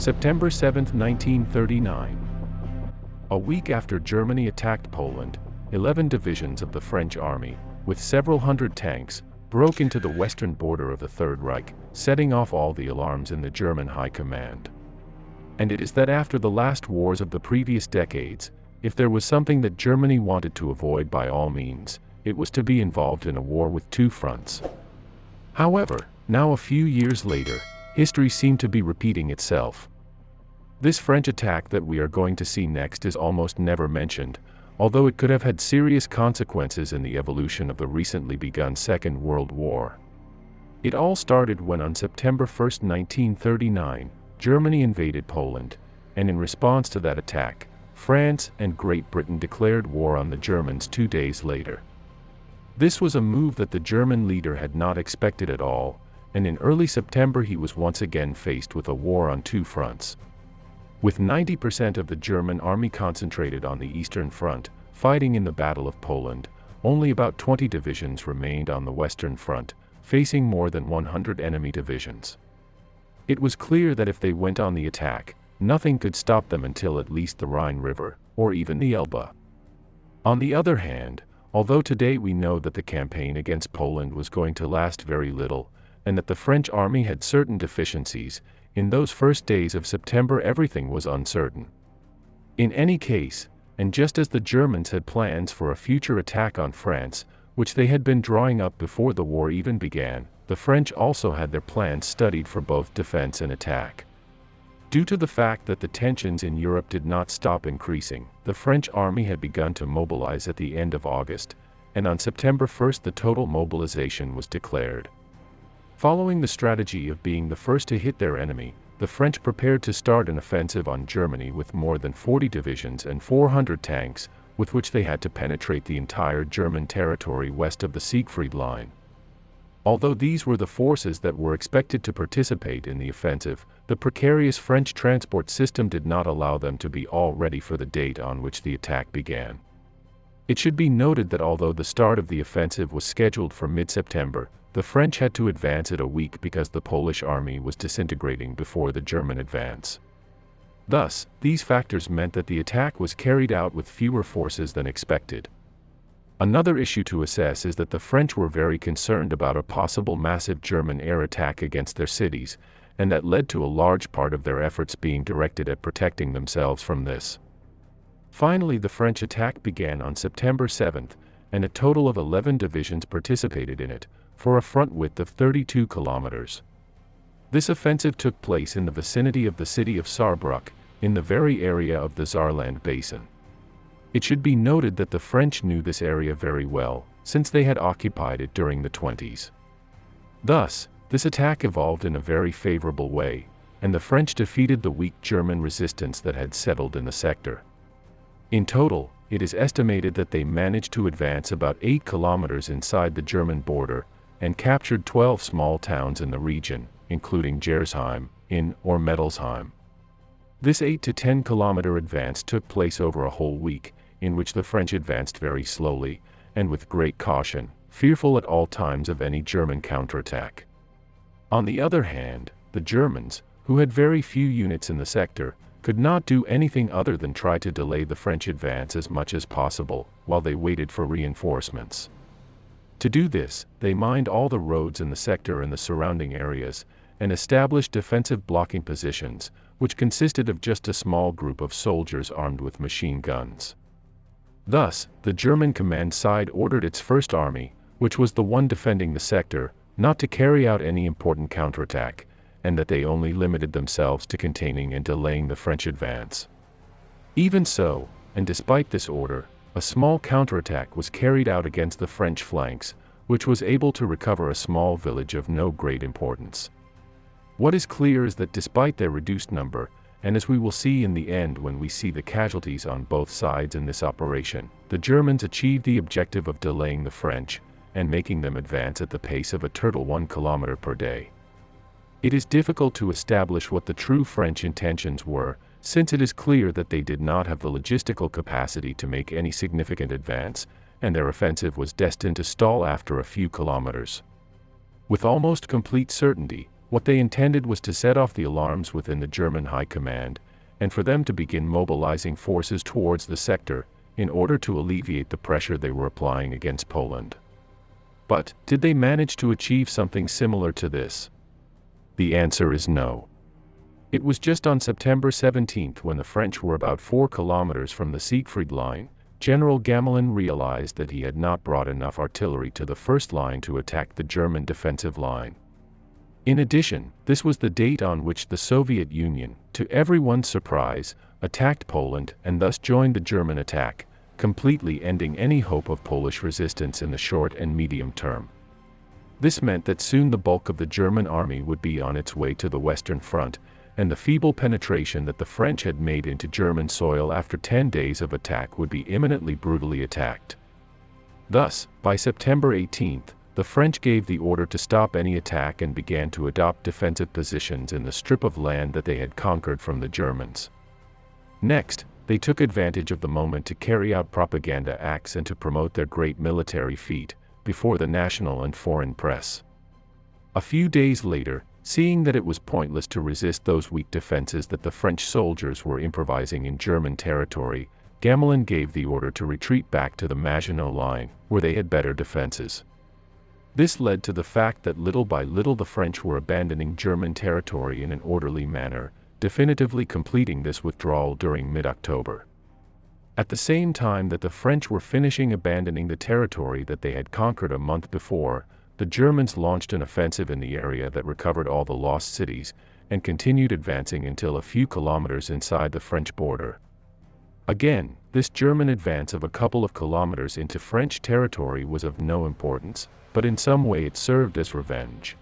September 7, 1939. A week after Germany attacked Poland, 11 divisions of the French army, with several hundred tanks, broke into the western border of the Third Reich, setting off all the alarms in the German high command. And it is that after the last wars of the previous decades, if there was something that Germany wanted to avoid by all means, it was to be involved in a war with two fronts. However, now a few years later, history seemed to be repeating itself. This French attack that we are going to see next is almost never mentioned, although it could have had serious consequences in the evolution of the recently begun Second World War. It all started when on September 1, 1939, Germany invaded Poland, and in response to that attack, France and Great Britain declared war on the Germans 2 days later. This was a move that the German leader had not expected at all, and in early September he was once again faced with a war on two fronts. With 90% of the German army concentrated on the Eastern Front, fighting in the Battle of Poland, only about 20 divisions remained on the Western Front, facing more than 100 enemy divisions. It was clear that if they went on the attack, nothing could stop them until at least the Rhine River, or even the Elbe. On the other hand, although today we know that the campaign against Poland was going to last very little, and that the French army had certain deficiencies, in those first days of September everything was uncertain. In any case, and just as the Germans had plans for a future attack on France, which they had been drawing up before the war even began, the French also had their plans studied for both defense and attack. Due to the fact that the tensions in Europe did not stop increasing, the French army had begun to mobilize at the end of August, and on September 1 the total mobilization was declared. Following the strategy of being the first to hit their enemy, the French prepared to start an offensive on Germany with more than 40 divisions and 400 tanks, with which they had to penetrate the entire German territory west of the Siegfried Line. Although these were the forces that were expected to participate in the offensive, the precarious French transport system did not allow them to be all ready for the date on which the attack began. It should be noted that although the start of the offensive was scheduled for mid-September, the French had to advance it a week because the Polish army was disintegrating before the German advance. Thus, these factors meant that the attack was carried out with fewer forces than expected. Another issue to assess is that the French were very concerned about a possible massive German air attack against their cities, and that led to a large part of their efforts being directed at protecting themselves from this. Finally, the French attack began on September 7, and a total of 11 divisions participated in it, for a front width of 32 kilometers. This offensive took place in the vicinity of the city of Saarbrück, in the very area of the Saarland basin. It should be noted that the French knew this area very well, since they had occupied it during the 20s. Thus, this attack evolved in a very favorable way, and the French defeated the weak German resistance that had settled in the sector. In total, it is estimated that they managed to advance about 8 kilometers inside the German border, and captured 12 small towns in the region, including Gersheim, Inn, or Mettelsheim. This 8 to 10 kilometer advance took place over a whole week, in which the French advanced very slowly, and with great caution, fearful at all times of any German counterattack. On the other hand, the Germans, who had very few units in the sector, could not do anything other than try to delay the French advance as much as possible, while they waited for reinforcements. To do this, they mined all the roads in the sector and the surrounding areas, and established defensive blocking positions, which consisted of just a small group of soldiers armed with machine guns. Thus, the German command side ordered its First Army, which was the one defending the sector, not to carry out any important counterattack, and that they only limited themselves to containing and delaying the French advance. Even so, and despite this order, a small counterattack was carried out against the French flanks, which was able to recover a small village of no great importance. What is clear is that despite their reduced number, and as we will see in the end when we see the casualties on both sides in this operation, the Germans achieved the objective of delaying the French, and making them advance at the pace of a turtle 1 kilometer per day. It is difficult to establish what the true French intentions were, since it is clear that they did not have the logistical capacity to make any significant advance, and their offensive was destined to stall after a few kilometers. With almost complete certainty, What they intended was to set off the alarms within the German high command, and for them to begin mobilizing forces towards the sector, in order to alleviate the pressure they were applying against Poland. But, did they manage to achieve something similar to this? The answer is no. It was just on September 17, when the French were about 4 kilometers from the Siegfried Line, General Gamelin realized that he had not brought enough artillery to the first line to attack the German defensive line. In addition, this was the date on which the Soviet Union, to everyone's surprise, attacked Poland and thus joined the German attack, completely ending any hope of Polish resistance in the short and medium term. This meant that soon the bulk of the German army would be on its way to the Western Front, and the feeble penetration that the French had made into German soil after 10 days of attack would be imminently brutally attacked. Thus, by September 18, the French gave the order to stop any attack and began to adopt defensive positions in the strip of land that they had conquered from the Germans. Next, they took advantage of the moment to carry out propaganda acts and to promote their great military feat before the national and foreign press. A few days later, seeing that it was pointless to resist those weak defenses that the French soldiers were improvising in German territory, Gamelin gave the order to retreat back to the Maginot Line, where they had better defenses. This led to the fact that little by little the French were abandoning German territory in an orderly manner, definitively completing this withdrawal during mid-October. At the same time that the French were finishing abandoning the territory that they had conquered a month before, the Germans launched an offensive in the area that recovered all the lost cities, and continued advancing until a few kilometers inside the French border. Again, this German advance of a couple of kilometers into French territory was of no importance, but in some way it served as revenge.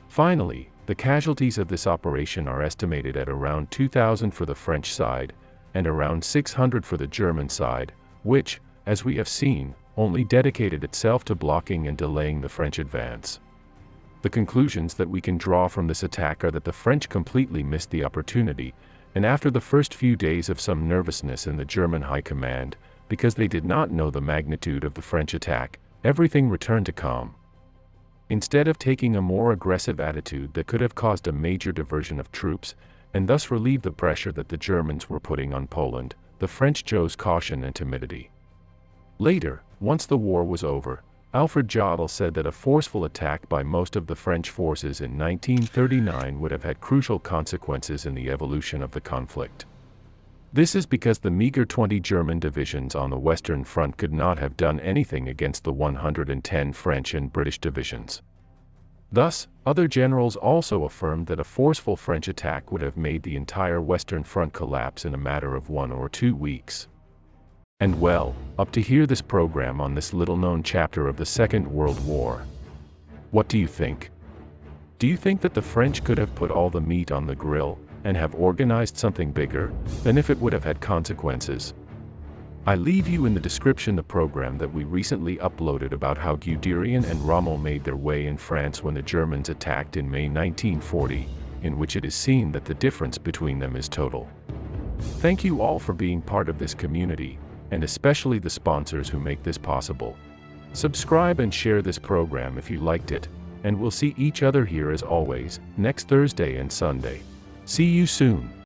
Finally, the casualties of this operation are estimated at around 2,000 for the French side, and around 600 for the German side, which, as we have seen, only dedicated itself to blocking and delaying the French advance. The conclusions that we can draw from this attack are that the French completely missed the opportunity, and after the first few days of some nervousness in the German high command, because they did not know the magnitude of the French attack, everything returned to calm. Instead of taking a more aggressive attitude that could have caused a major diversion of troops, and thus relieved the pressure that the Germans were putting on Poland, the French chose caution and timidity. Later, once the war was over, Alfred Jodl said that a forceful attack by most of the French forces in 1939 would have had crucial consequences in the evolution of the conflict. This is because the meager 20 German divisions on the Western Front could not have done anything against the 110 French and British divisions. Thus, other generals also affirmed that a forceful French attack would have made the entire Western Front collapse in a matter of 1 or 2 weeks. And well, up to here this program on this little-known chapter of the Second World War. What do you think? Do you think that the French could have put all the meat on the grill, and have organized something bigger, than if it would have had consequences? I leave you in the description the program that we recently uploaded about how Guderian and Rommel made their way in France when the Germans attacked in May 1940, in which it is seen that the difference between them is total. Thank you all for being part of this community, and especially the sponsors who make this possible. Subscribe and share this program if you liked it, and we'll see each other here as always, next Thursday and Sunday. See you soon.